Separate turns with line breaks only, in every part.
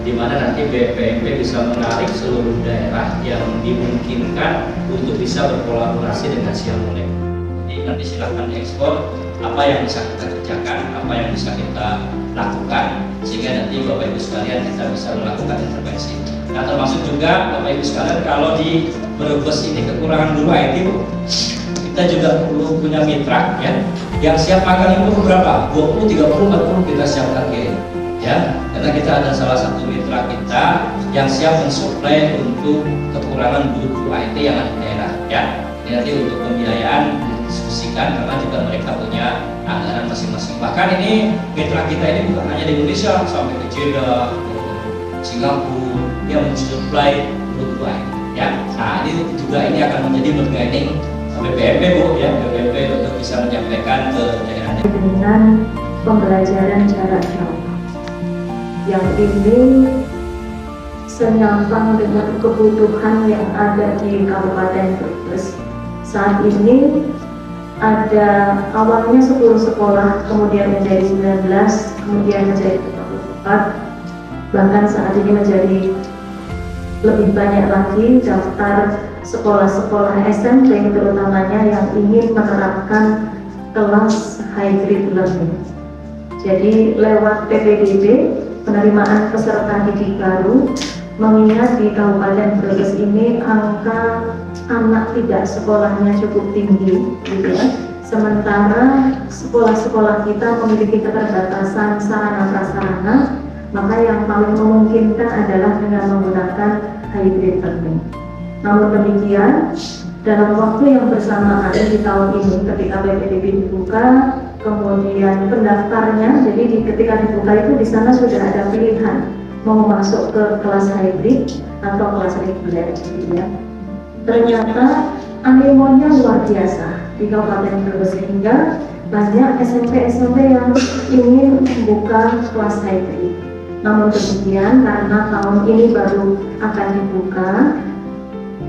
di mana nanti BPMP bisa menarik seluruh daerah yang dimungkinkan untuk bisa berkolaborasi dengan Siam Molek. Jadi nanti silakan ekspor apa yang bisa kita kerjakan, apa yang bisa kita lakukan, sehingga nanti Bapak Ibu sekalian kita bisa melakukan intervensi. Nah, termasuk juga Bapak Ibu sekalian, kalau di Brebes ini kekurangan guru IT, Bu, kita juga perlu punya mitra ya, yang siap magang itu beberapa, 20, 30, 40 kita siapkan ya, karena kita ada salah satu mitra kita yang siap mensuplai untuk kekurangan guru IT yang ada di daerah ya. Ini nanti untuk pembiayaan didiskusikan karena juga mereka punya anggaran masing-masing. Bahkan ini mitra kita ini bukan hanya di Indonesia, sampai ke Jeddah, Singapura yang mensuplai guru IT ya. Nah, ini juga ini akan menjadi bergaining BPMP, Bu ya, BPMP untuk bisa menyampaikan ke daerah
dengan pembelajaran jarak jauh yang ini senyampang dengan kebutuhan yang ada di Kabupaten Brebes. Saat ini ada awalnya 10 sekolah, kemudian menjadi 19, kemudian menjadi 24, bahkan saat ini menjadi lebih banyak lagi daftar sekolah-sekolah SMP terutamanya yang ingin menerapkan kelas hybrid learning. Jadi lewat PPDB, penerimaan peserta didik baru, mengingat di Kabupaten Brebes ini angka anak tidak sekolahnya cukup tinggi gitu ya. Sementara sekolah-sekolah kita memiliki keterbatasan sarana prasarana, maka yang paling memungkinkan adalah dengan menggunakan hybrid learning. Namun demikian, dalam waktu yang bersamaan di tahun ini ketika PPDB dibuka, kemudian pendaftarnya, jadi ketika dibuka itu di sana sudah ada pilihan mau masuk ke kelas hybrid atau kelas reguler gitu ya. Ternyata animonya luar biasa di Kabupaten Brebes, sehingga banyak SMP yang ingin membuka kelas hybrid. Namun demikian, karena tahun ini baru akan dibuka,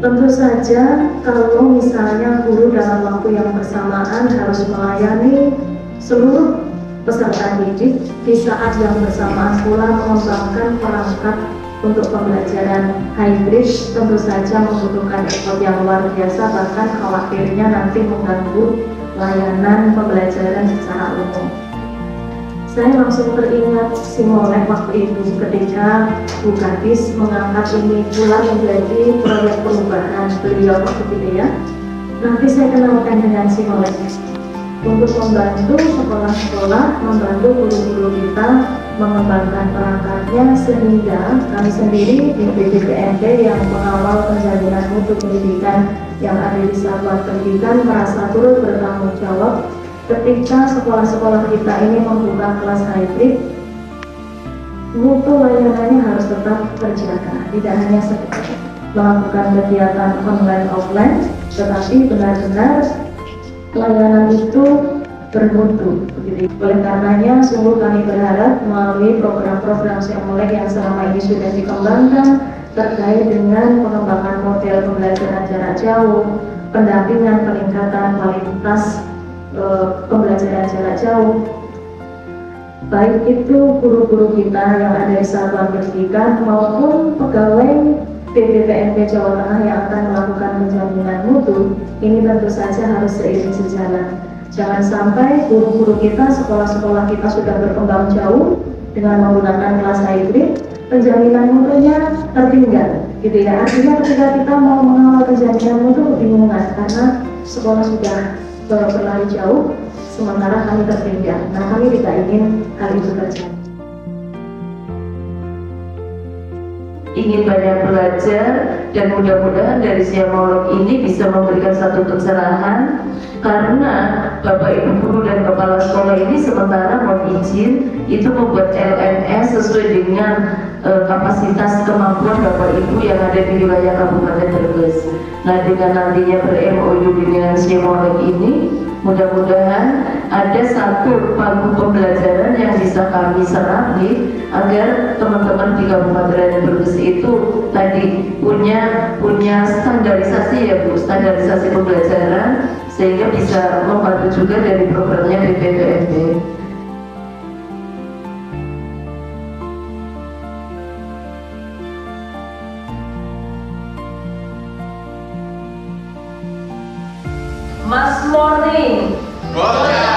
tentu saja kalau misalnya guru dalam waktu yang bersamaan harus melayani seluruh peserta didik, di saat yang bersamaan pula mengembangkan perangkat untuk pembelajaran hybrid, tentu saja membutuhkan effort yang luar biasa, bahkan khawatirnya nanti mengganggu layanan pembelajaran secara umum. Saya langsung teringat Siam Molek waktu itu ketika Bu Kadis mengangkat ini pula menjadi proyek perubahan beliau waktu itu ya. Nanti saya kenalkan dengan Siam Molek untuk membantu sekolah-sekolah, membantu guru-guru kita mengembangkan perangkatnya, sehingga kami sendiri di BPMP yang mengawal penjaminan mutu pendidikan yang ada di satuan pendidikan merasa turut bertanggung jawab ketika sekolah-sekolah kita ini membuka kelas hybrid. Mutu layanannya harus tetap terjaga, tidak hanya sekedar melakukan kegiatan online offline, tetapi benar-benar layanan itu bermutu. Oleh karenanya, sungguh kami berharap melalui program-program Siam Molek yang selama ini sudah dikembangkan terkait dengan pengembangan model pembelajaran jarak jauh, pendampingan peningkatan kualitas pembelajaran jarak jauh, baik itu guru-guru kita yang ada di satuan pendidikan maupun pegawai BPMP Jawa Tengah yang akan melakukan penjaminan mutu, ini tentu saja harus seiring sejalan. Jangan sampai guru-guru kita, sekolah-sekolah kita sudah berkembang jauh dengan menggunakan kelas hybrid, penjaminan mutunya tertinggal, gitu ya. Artinya ketika kita mau mengawal penjaminan mutu kebingungan karena sekolah sudah berlari jauh, sementara kami tertinggal. Nah, kami tidak ingin hal itu terjadi.
Ingin banyak belajar, dan mudah-mudahan dari Siam Molek ini bisa memberikan satu pencerahan, karena Bapak Ibu guru dan kepala sekolah ini sementara mohon izin itu membuat LMS sesuai dengan kapasitas kemampuan Bapak Ibu yang ada di wilayah Kabupaten Brebes. Nah, dengan nantinya ber-MOU dengan Siam Molek ini, mudah-mudahan ada satu pagu pembelajaran yang bisa kami serap agar teman-teman di Kabupaten Brebes itu tadi punya standarisasi ya Bu, standarisasi pembelajaran, sehingga bisa membantu juga dari programnya BPMP. Mas Morning.
Goya.